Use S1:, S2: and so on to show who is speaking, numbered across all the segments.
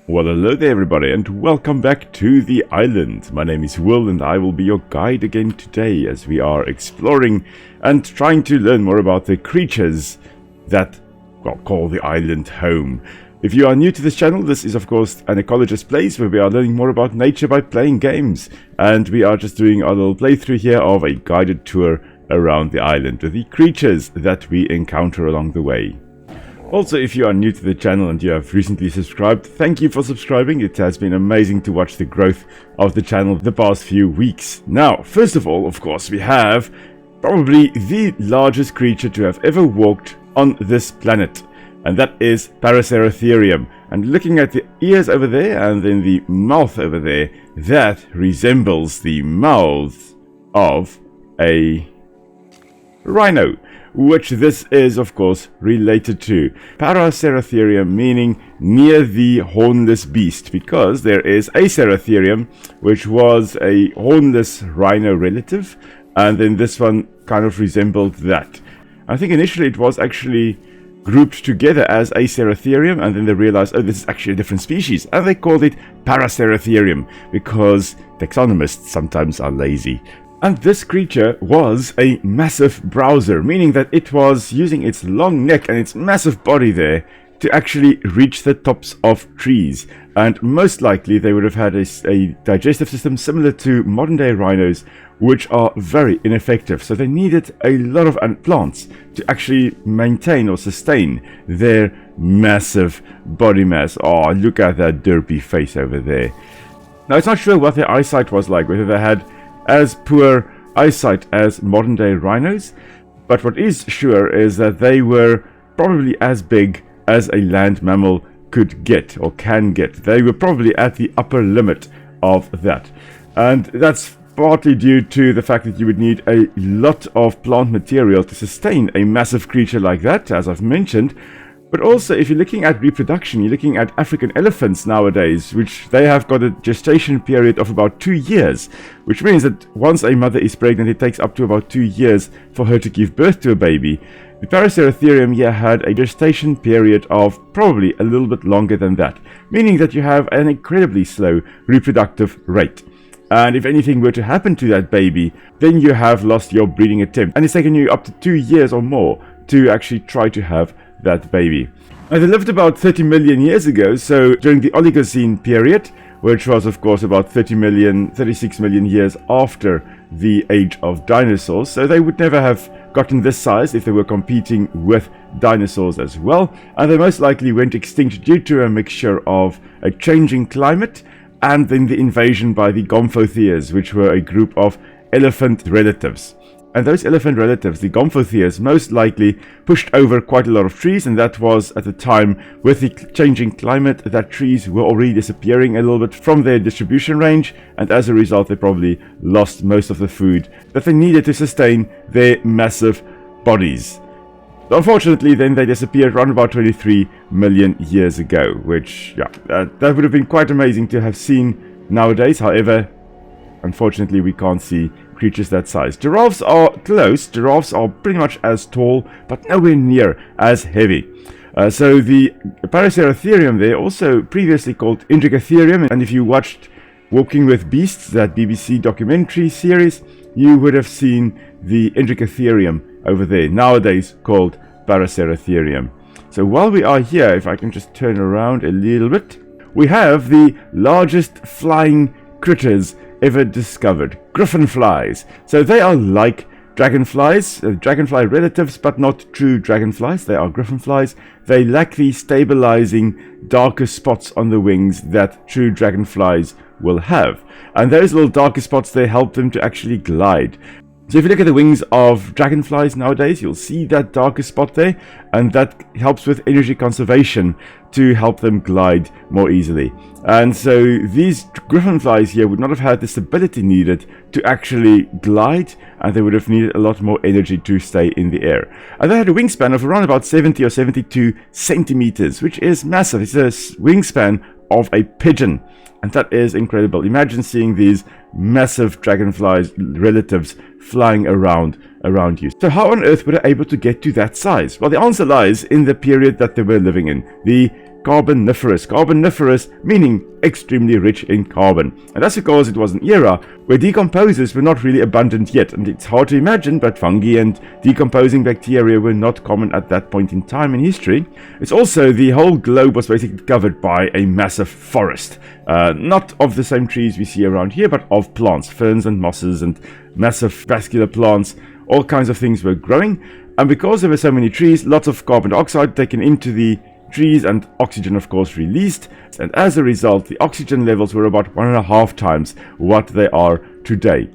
S1: Well, hello there everybody and welcome back to the island. My name is Will and I will be your guide again today as we are exploring and trying to learn more about the creatures that, well, call the island home. If you are new to this channel, this is of course an ecologist place where we are learning more about nature by playing games. And we are just doing a little playthrough here of a guided tour around the island with the creatures that we encounter along the way. Also, if you are new to the channel and you have recently subscribed, thank you for subscribing. It has been amazing to watch the growth of the channel the past few weeks. Now, first of all, of course, we have probably the largest creature to have ever walked on this planet. And that is Paraceratherium. And looking at the ears over there and then the mouth over there, that resembles the mouth of a rhino, which this is of course related to. Paraceratherium meaning near the hornless beast, because there is Aceratherium, which was a hornless rhino relative, and then this one kind of resembled that. I think initially it was actually grouped together as Aceratherium, and then they realized, oh, this is actually a different species, and they called it Paraceratherium, because taxonomists sometimes are lazy. And this creature was a massive browser, meaning that it was using its long neck and its massive body there to actually reach the tops of trees. And most likely they would have had a digestive system similar to modern day rhinos, which are very ineffective. So they needed a lot of plants to actually maintain or sustain their massive body mass. Oh, look at that derpy face over there. Now, it's not sure what their eyesight was like, whether they had as poor eyesight as modern day rhinos, but what is sure is that they were probably as big as a land mammal could get or can get. They were probably at the upper limit of that, and that's partly due to the fact that you would need a lot of plant material to sustain a massive creature like that, as I've mentioned. But also, if you're looking at reproduction, you're looking at African elephants nowadays, which they have got a gestation period of about 2 years, which means that once a mother is pregnant, it takes up to about 2 years for her to give birth to a baby. The Paraceratherium here had a gestation period of probably a little bit longer than that, meaning that you have an incredibly slow reproductive rate. And if anything were to happen to that baby, then you have lost your breeding attempt, and it's taken you up to 2 years or more to actually try to have that baby. Now, they lived about 30 million years ago, so during the Oligocene period, which was of course about 36 million years after the age of dinosaurs. So they would never have gotten this size if they were competing with dinosaurs as well, and they most likely went extinct due to a mixture of a changing climate and then the invasion by the Gomphotheres, which were a group of elephant relatives. And those elephant relatives, the Gomphotheres, most likely pushed over quite a lot of trees, and that was at the time with the changing climate that trees were already disappearing a little bit from their distribution range, and as a result they probably lost most of the food that they needed to sustain their massive bodies. Unfortunately, then they disappeared around about 23 million years ago, which, yeah, that would have been quite amazing to have seen nowadays. However, unfortunately, we can't see creatures that size. Giraffes are close. Giraffes are pretty much as tall, but nowhere near as heavy. So the Paraceratherium there, also previously called Indricatherium, and if you watched Walking with Beasts, that BBC documentary series, you would have seen the Indricatherium over there, nowadays called Paraceratherium. So while we are here, if I can just turn around a little bit, we have the largest flying critters ever discovered, griffinflies. So they are like dragonflies, dragonfly relatives, but not true dragonflies. They are griffinflies. They lack the stabilizing darker spots on the wings that true dragonflies will have, and those little darker spots, they help them to actually glide. So if you look at the wings of dragonflies nowadays, you'll see that darker spot there, and that helps with energy conservation to help them glide more easily. And so these griffinflies here would not have had the stability needed to actually glide, and they would have needed a lot more energy to stay in the air. And they had a wingspan of around about 70 or 72 centimeters, which is massive. It's a wingspan of a pigeon, and that is incredible. Imagine seeing these massive dragonflies relatives flying around you. So how on earth were they able to get to that size? Well, the answer lies in the period that they were living in. The Carboniferous. Carboniferous meaning extremely rich in carbon. And that's because it was an era where decomposers were not really abundant yet. And it's hard to imagine, but fungi and decomposing bacteria were not common at that point in time in history. It's also the whole globe was basically covered by a massive forest. Not of the same trees we see around here, but of plants, ferns and mosses and massive vascular plants. All kinds of things were growing. And because there were so many trees, lots of carbon dioxide taken into the trees and oxygen of course released, and as a result the oxygen levels were about 1.5 times what they are today.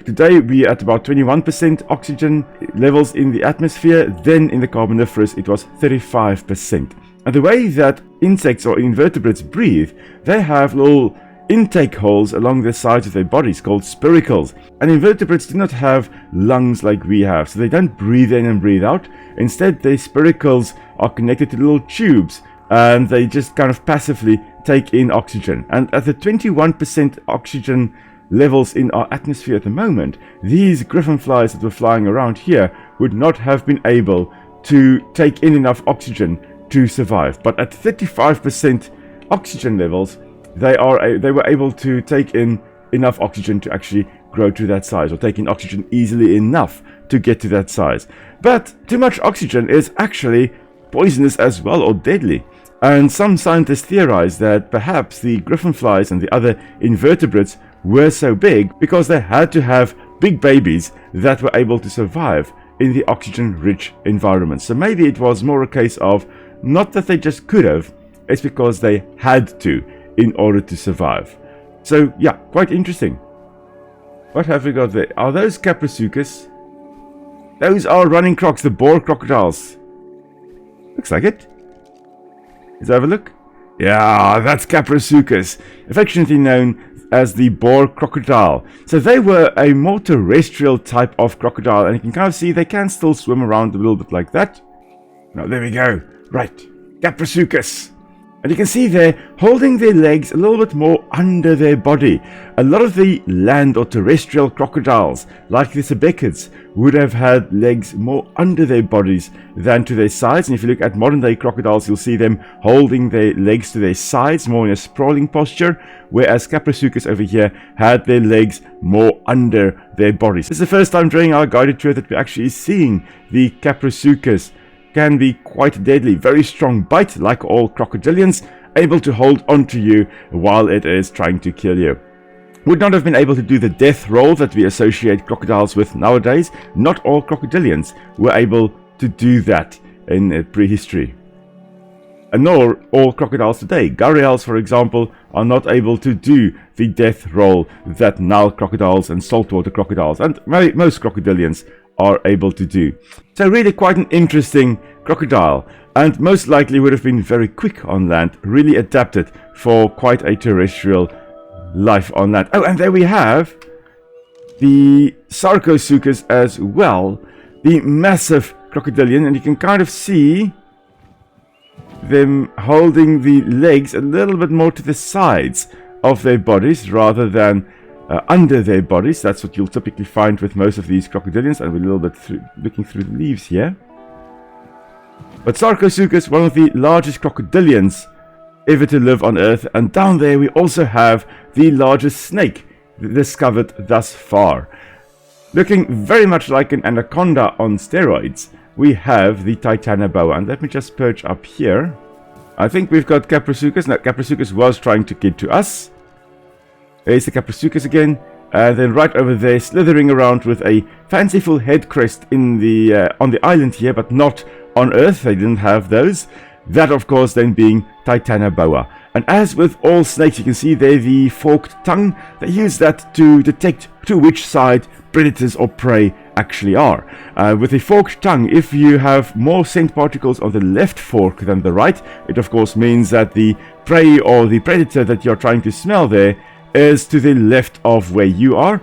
S1: Today we are at about 21% oxygen levels in the atmosphere. Then in the Carboniferous it was 35%. And the way that insects or invertebrates breathe, they have little intake holes along the sides of their bodies called spiracles. And invertebrates do not have lungs like we have, so they don't breathe in and breathe out. Instead, their spiracles are connected to little tubes, and they just kind of passively take in oxygen. And at the 21% oxygen levels in our atmosphere at the moment, these griffinflies that were flying around here would not have been able to take in enough oxygen to survive. But at 35% oxygen levels, they were able to take in enough oxygen to actually grow to that size, or take in oxygen easily enough to get to that size. But too much oxygen is actually poisonous as well, or deadly. And some scientists theorize that perhaps the griffinflies and the other invertebrates were so big because they had to have big babies that were able to survive in the oxygen-rich environment. So maybe it was more a case of not that they just could have, it's because they had to in order to survive. So yeah, quite interesting. What have we got there? Are those Kaprosuchus? Those are running crocs, the boar crocodiles. Looks like it. Let's have a look. Yeah, that's Kaprosuchus, affectionately known as the boar crocodile. So they were a more terrestrial type of crocodile, and you can kind of see they can still swim around a little bit like that. Now there we go. Right, Kaprosuchus. And you can see they're holding their legs a little bit more under their body. A lot of the land or terrestrial crocodiles, like the cebechids, would have had legs more under their bodies than to their sides. And if you look at modern day crocodiles, you'll see them holding their legs to their sides, more in a sprawling posture, whereas Kaprosuchus over here had their legs more under their bodies. This is the first time during our guided tour that we're actually seeing the Kaprosuchus. Can be quite deadly, very strong bite like all crocodilians, able to hold onto you while it is trying to kill you. Would not have been able to do the death roll that we associate crocodiles with nowadays. Not all crocodilians were able to do that in prehistory. And nor all crocodiles today. Gharials, for example, are not able to do the death roll that Nile crocodiles and saltwater crocodiles and most crocodilians are able to do. So really quite an interesting crocodile, and most likely would have been very quick on land, really adapted for quite a terrestrial life on land. Oh, and there we have the Sarcosuchus as well, the massive crocodilian, and you can kind of see them holding the legs a little bit more to the sides of their bodies rather than under their bodies. That's what you'll typically find with most of these crocodilians, and we're a little bit looking through the leaves here. But Sarcosuchus, one of the largest crocodilians ever to live on Earth, and down there we also have the largest snake discovered thus far. Looking very much like an anaconda on steroids, we have the Titanoboa, and let me just perch up here. I think we've got Kaprosuchus. Now, Kaprosuchus was trying to get to us. There's the Kaprosuchus again, and then right over there, slithering around with a fanciful head crest in the on the island here, but not on Earth. They didn't have those. That, of course, then being Titanoboa. And as with all snakes, you can see there the forked tongue. They use that to detect to which side predators or prey actually are. With a forked tongue, if you have more scent particles on the left fork than the right, it of course means that the prey or the predator that you're trying to smell there is to the left of where you are.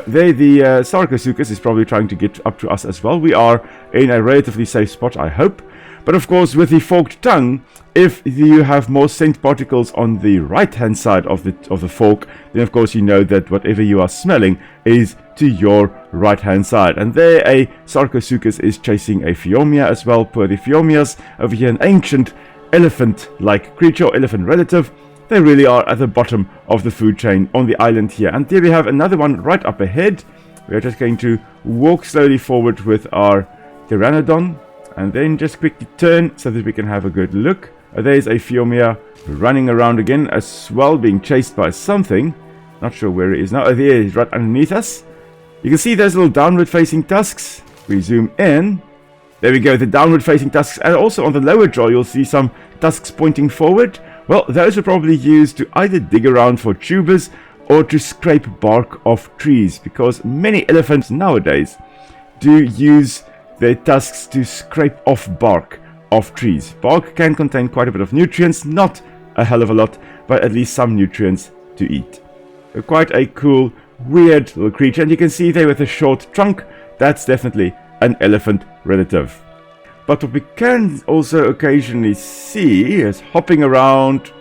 S1: There the Sarcosuchus is probably trying to get up to us as well. We are in a relatively safe spot, I hope. But of course, with the forked tongue, if you have more scent particles on the right hand side of the fork, then of course you know that whatever you are smelling is to your right hand side. And there a Sarcosuchus is chasing a Phiomia as well. Per the Phiomias over here, an ancient elephant-like creature or elephant relative, they really are at the bottom of the food chain on the island here. And there we have another one right up ahead. We're just going to walk slowly forward with our pteranodon and then just quickly turn so that we can have a good look. There's a Phiomia running around again as well, being chased by something. Not sure where it is now. Oh, there it is, right underneath us. You can see those little downward facing tusks. We zoom in. There we go, the downward facing tusks. And also on the lower jaw you'll see some tusks pointing forward. Well, those are probably used to either dig around for tubers or to scrape bark off trees, because many elephants nowadays do use their tusks to scrape off bark off trees. Bark can contain quite a bit of nutrients, not a hell of a lot, but at least some nutrients to eat. So quite a cool, weird little creature, and you can see there with a short trunk, that's definitely an elephant relative. But what we can also occasionally see is hopping around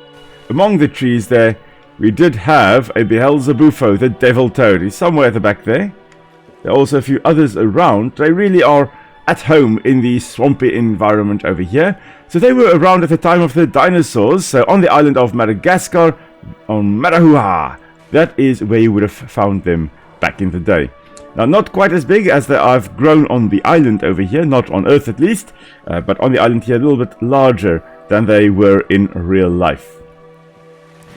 S1: among the trees there, we did have a Beelzebufo, the devil toad. He's somewhere at the back there. There are also a few others around. They really are at home in the swampy environment over here. So they were around at the time of the dinosaurs. So on the island of Madagascar, on Marahua, that is where you would have found them back in the day. Now, not quite as big as they have grown on the island over here, not on Earth at least, but on the island here a little bit larger than they were in real life.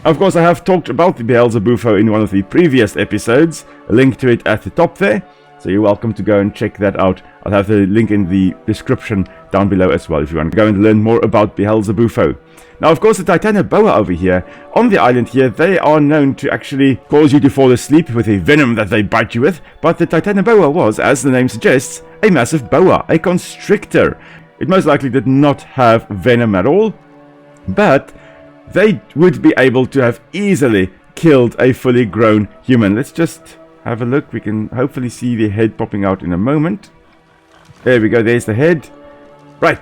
S1: Of course, I have talked about the Beelzebufo in one of the previous episodes, a link to it at the top there, so you're welcome to go and check that out. I'll have the link in the description down below as well if you want to go and learn more about Beelzebufo. Now, of course, the Titanoboa over here, on the island here, they are known to actually cause you to fall asleep with a venom that they bite you with, but the Titanoboa was, as the name suggests, a massive boa, a constrictor. It most likely did not have venom at all, but they would be able to have easily killed a fully grown human. Let's just have a look. We can hopefully see the head popping out in a moment. There we go, there's the head. Right.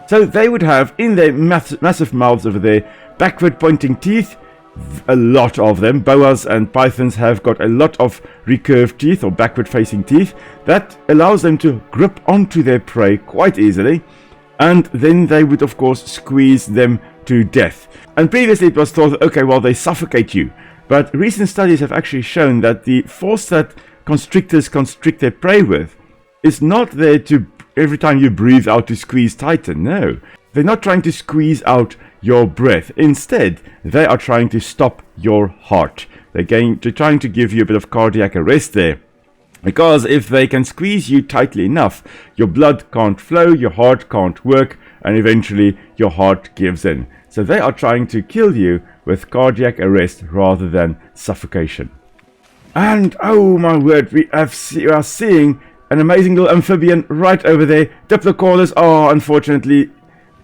S1: So they would have in their massive mouths over there backward pointing teeth, a lot of them. Boas and pythons have got a lot of recurved teeth or backward facing teeth that allows them to grip onto their prey quite easily, and then they would of course squeeze them to death. And previously it was thought, okay, well, they suffocate you, but recent studies have actually shown that the force that constrictors constrict their prey with is not there to every time you breathe out to squeeze tighter. No, they're not trying to squeeze out your breath. Instead, they are trying to stop your heart. They're trying to give you a bit of cardiac arrest there. Because if they can squeeze you tightly enough, your blood can't flow, your heart can't work, and eventually your heart gives in. So they are trying to kill you with cardiac arrest rather than suffocation. And oh my word, we are seeing an amazing little amphibian right over there. Diplocaulus, unfortunately,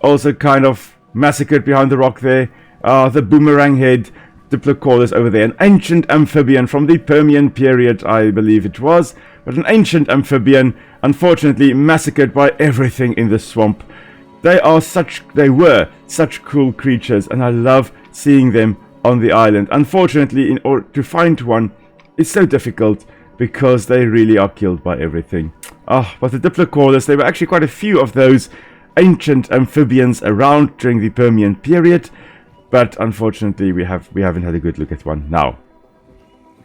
S1: also kind of massacred behind the rock there. The boomerang head Diplocaulus over there. An ancient amphibian from the Permian period, I believe it was. But an ancient amphibian, unfortunately massacred by everything in the swamp. They were such cool creatures, and I love seeing them on the island. Unfortunately, in order to find one, it's so difficult, because they really are killed by everything. But the Diplocaulus, there were actually quite a few of those ancient amphibians around during the Permian period, but unfortunately we haven't had a good look at one now.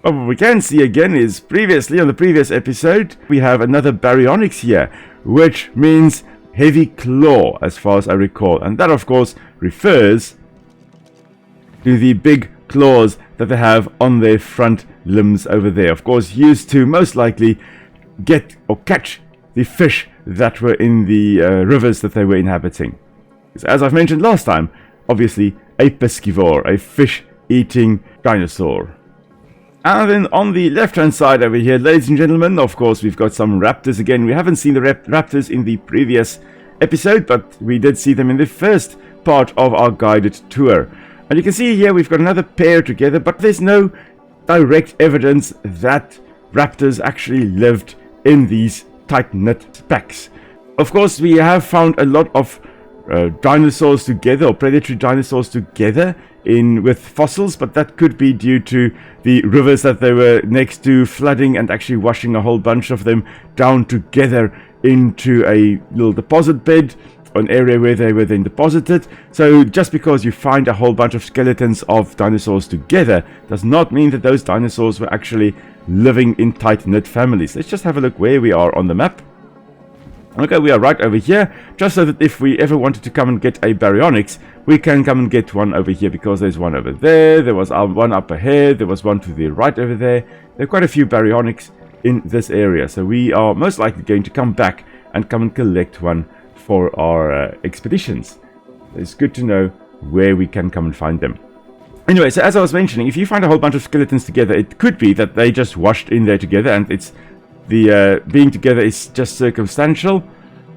S1: But what we can see again is previously, on the previous episode, we have another baryonyx here, which means heavy claw as far as I recall, and that of course refers to the big claws that they have on their front limbs over there, of course used to most likely get or catch the fish that were in the rivers that they were inhabiting. As I've mentioned last time, obviously a piscivore, a fish-eating dinosaur. And then on the left-hand side over here, ladies and gentlemen, of course we've got some raptors again. We haven't seen the raptors in the previous episode, but we did see them in the first part of our guided tour. And you can see here we've got another pair together, but there's no direct evidence that raptors actually lived in these tight-knit packs. Of course, we have found a lot of dinosaurs together, or predatory dinosaurs together with fossils, but that could be due to the rivers that they were next to flooding and actually washing a whole bunch of them down together into a little deposit bed, an area where they were then deposited. So just because you find a whole bunch of skeletons of dinosaurs together does not mean that those dinosaurs were actually living in tight-knit families. Let's just have a look where we are on the map. Okay, we are right over here, just so that if we ever wanted to come and get a baryonyx, we can come and get one over here, because there's one over there, there was one up ahead, there was one to the right over there. There are quite a few baryonyx in this area, so we are most likely going to come back and come and collect one for our expeditions. It's good to know where we can come and find them. Anyway, so as I was mentioning, if you find a whole bunch of skeletons together, it could be that they just washed in there together, and it's the being together is just circumstantial.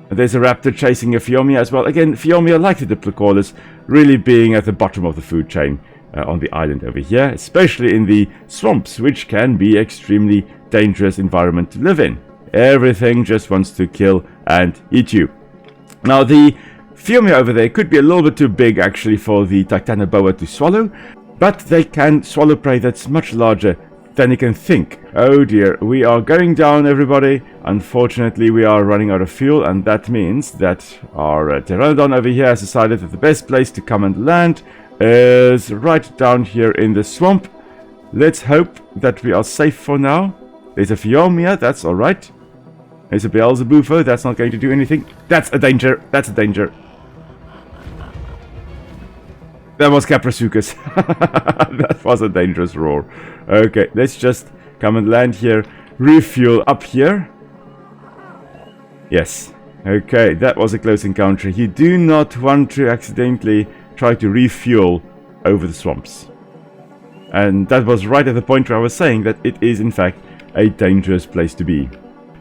S1: There's a raptor chasing a Phiomia as well. Again, Phiomia, like the Diplocaulus, really being at the bottom of the food chain on the island over here, especially in the swamps, which can be extremely dangerous environment to live in. Everything just wants to kill and eat you. Now, the Phiomia over there could be a little bit too big actually for the Titanoboa to swallow, but they can swallow prey that's much larger than you can think. Oh dear, we are going down, everybody. Unfortunately, we are running out of fuel, and that means that our pteranodon over here has decided that the best place to come and land is right down here in the swamp. Let's hope that we are safe for now. There's a Phiomia, that's alright. There's a Beelzebufo, that's not going to do anything. That's a danger, that's a danger. That was Kaprosuchus. That was a dangerous roar. Okay, let's just come and land here. Refuel up here. Yes. Okay, that was a close encounter. You do not want to accidentally try to refuel over the swamps. And that was right at the point where I was saying that it is in fact a dangerous place to be.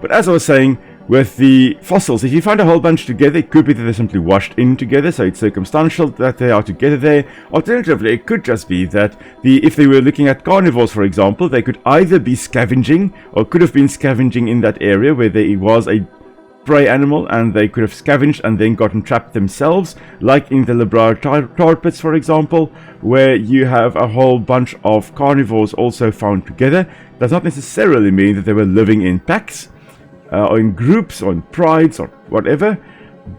S1: But as I was saying, with the fossils, if you find a whole bunch together, it could be that they're simply washed in together, so it's circumstantial that they are together there. Alternatively, it could just be that if they were looking at carnivores, for example, they could either be scavenging, or could have been scavenging in that area where there was a prey animal, and they could have scavenged and then gotten trapped themselves, like in the Labrar tar pits, for example, where you have a whole bunch of carnivores also found together. Does not necessarily mean that they were living in packs, or in groups, or in prides, or whatever,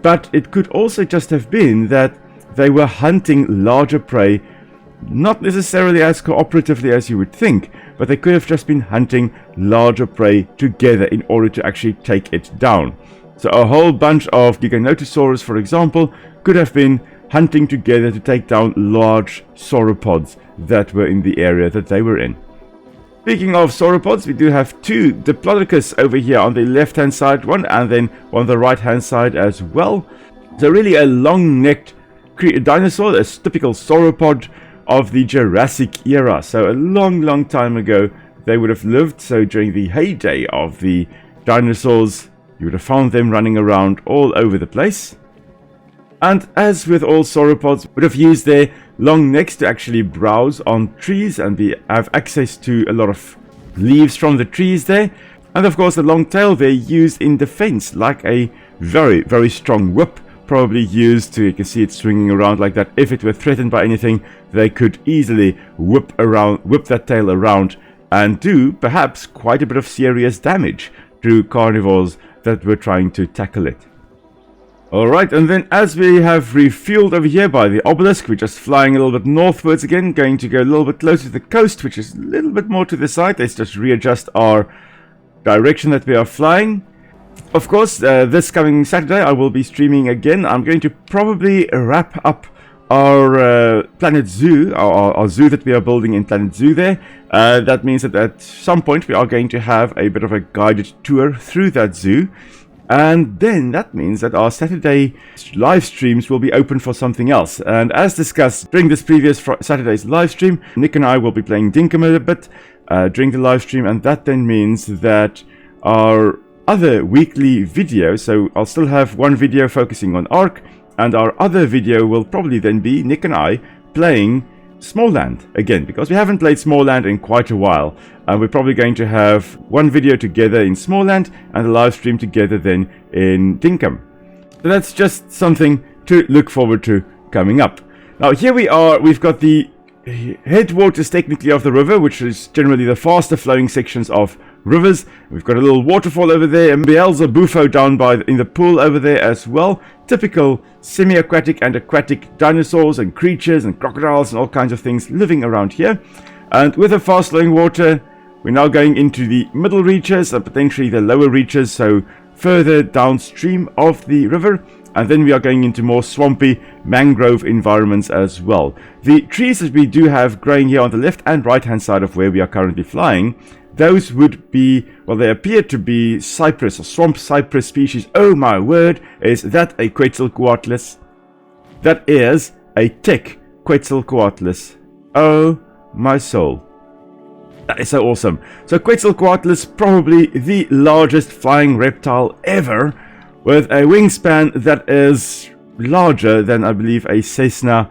S1: but it could also just have been that they were hunting larger prey, not necessarily as cooperatively as you would think, but they could have just been hunting larger prey together in order to actually take it down. So a whole bunch of Giganotosaurus, for example, could have been hunting together to take down large sauropods that were in the area that they were in. Speaking of sauropods, we do have two Diplodocus over here on the left-hand side, one, and then on the right-hand side as well. So really a long-necked dinosaur, a typical sauropod of the Jurassic era. So a long time ago they would have lived. So during the heyday of the dinosaurs, you would have found them running around all over the place. And as with all sauropods, would have used their long necks to actually browse on trees and have access to a lot of leaves from the trees there. And of course the long tail they're used in defense, like a very strong whip, probably used to, you can see it swinging around like that. If it were threatened by anything, they could easily whip that tail around and do perhaps quite a bit of serious damage to carnivores that were trying to tackle it. Alright, and then as we have refueled over here by the obelisk, we're just flying a little bit northwards again, going to go a little bit closer to the coast, which is a little bit more to the side. Let's just readjust our direction that we are flying. Of course, this coming Saturday I will be streaming again. I'm going to probably wrap up our Planet Zoo, our zoo that we are building in Planet Zoo there. That means that at some point we are going to have a bit of a guided tour through that zoo. And then that means that our Saturday live streams will be open for something else. And as discussed during this previous Saturday's live stream, Nick and I will be playing Dinkum a bit during the live stream. And that then means that our other weekly video, so I'll still have one video focusing on Ark, and our other video will probably then be Nick and I playing Smallland again, because we haven't played Smallland in quite a while, and we're probably going to have one video together in Smallland and a live stream together then in Dinkum. So that's just something to look forward to coming up. Now here we are, we've got the headwaters technically of the river, which is generally the faster flowing sections of rivers. We've got a little waterfall over there, and Beelzebufo down in the pool over there as well. Typical semi-aquatic and aquatic dinosaurs and creatures and crocodiles and all kinds of things living around here. And with the fast-flowing water, we're now going into the middle reaches and potentially the lower reaches, so further downstream of the river. And then we are going into more swampy mangrove environments as well. The trees that we do have growing here on the left and right hand side of where we are currently flying, those would be, well, they appear to be cypress or swamp cypress species. Oh my word, is that a Quetzalcoatlus? That is a tick Quetzalcoatlus. Oh my soul. That is so awesome. So Quetzalcoatlus, probably the largest flying reptile ever, with a wingspan that is larger than, I believe, a Cessna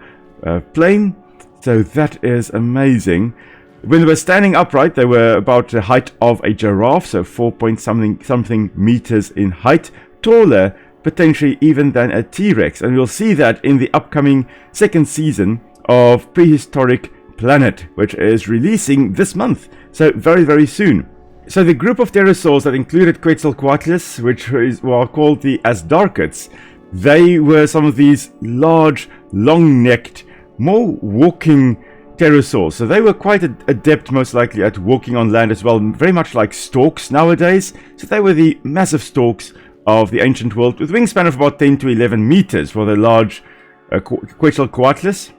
S1: plane. So that is amazing. When they were standing upright, they were about the height of a giraffe, so 4-something meters in height, taller potentially even than a T-Rex. And we'll see that in the upcoming second season of Prehistoric Planet, which is releasing this month, so very, very soon. So the group of pterosaurs that included Quetzalcoatlus, which were called the Asdarchids, they were some of these large, long-necked, more walking pterosaurs. So they were quite adept, most likely, at walking on land as well, very much like storks nowadays. So they were the massive storks of the ancient world, with wingspan of about 10 to 11 meters for the large Quetzalcoatlus.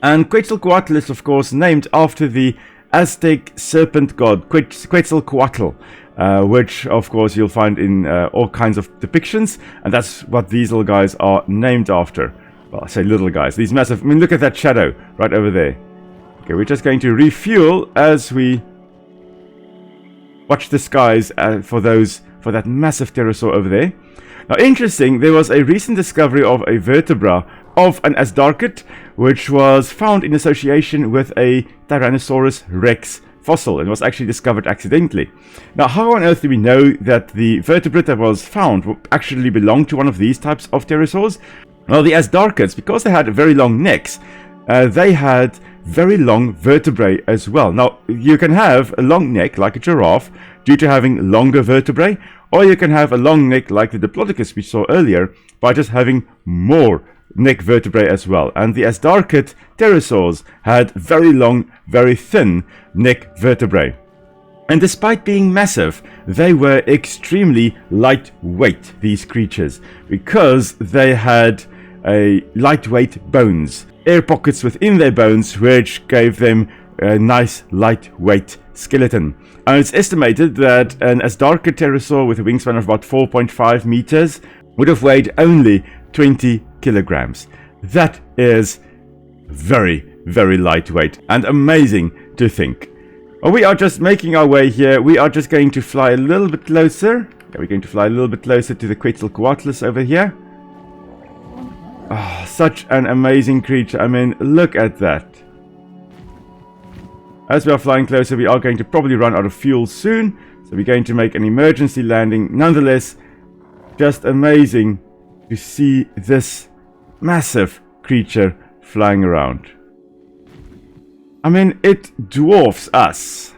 S1: And Quetzalcoatlus, of course, named after the Aztec serpent god Quetzalcoatl, which of course you'll find in all kinds of depictions, and that's what these little guys are named after. Well, I say little guys, these massive, I mean, look at that shadow right over there. Okay, we're just going to refuel as we watch the skies for that massive pterosaur over there. Now, interesting, there was a recent discovery of a vertebra of an Asdarchid, which was found in association with a Tyrannosaurus rex fossil, and was actually discovered accidentally. Now, how on earth do we know that the vertebrate that was found actually belonged to one of these types of pterosaurs? Well, the Asdarchids, because they had very long necks, they had very long vertebrae as well. Now, you can have a long neck like a giraffe due to having longer vertebrae, or you can have a long neck like the Diplodocus we saw earlier by just having more neck vertebrae as well. And the Asdarchid pterosaurs had very long, very thin neck vertebrae. And despite being massive, they were extremely lightweight, these creatures, because they had a lightweight bones, air pockets within their bones, which gave them a nice lightweight skeleton. And it's estimated that an Asdarchid pterosaur with a wingspan of about 4.5 meters would have weighed only 20 kilograms. That is very, very lightweight and amazing to think. Well, we are just making our way here. We are just going to fly a little bit closer. Okay, we're going to fly a little bit closer to the Quetzalcoatlus over here. Oh, such an amazing creature. I mean, look at that. As we are flying closer, we are going to probably run out of fuel soon, so we're going to make an emergency landing. Nonetheless, just amazing to see this massive creature flying around. I mean, it dwarfs us.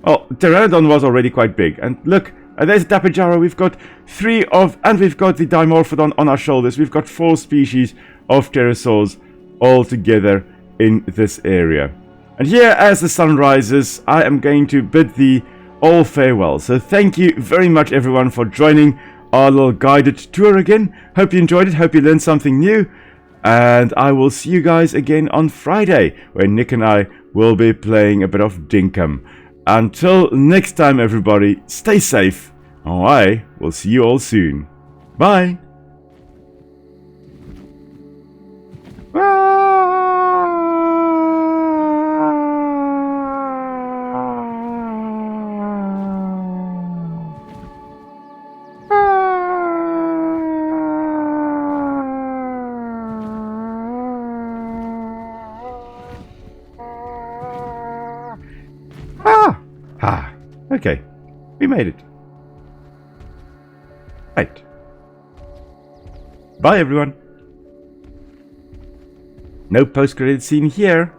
S1: Well, Pteranodon was already quite big, and look, there's Tapejara. We've got and we've got the Dimorphodon on our shoulders. We've got 4 species of pterosaurs all together in this area. And here, as the sun rises, I am going to bid thee all farewell. So thank you very much, everyone, for joining our little guided tour again. Hope you enjoyed it. Hope you learned something new. And I will see you guys again on Friday, where Nick and I will be playing a bit of Dinkum. Until next time, everybody, stay safe. Oh, I will see you all soon. Bye. Okay, we made it. Right. Bye, everyone. No post-credit scene here.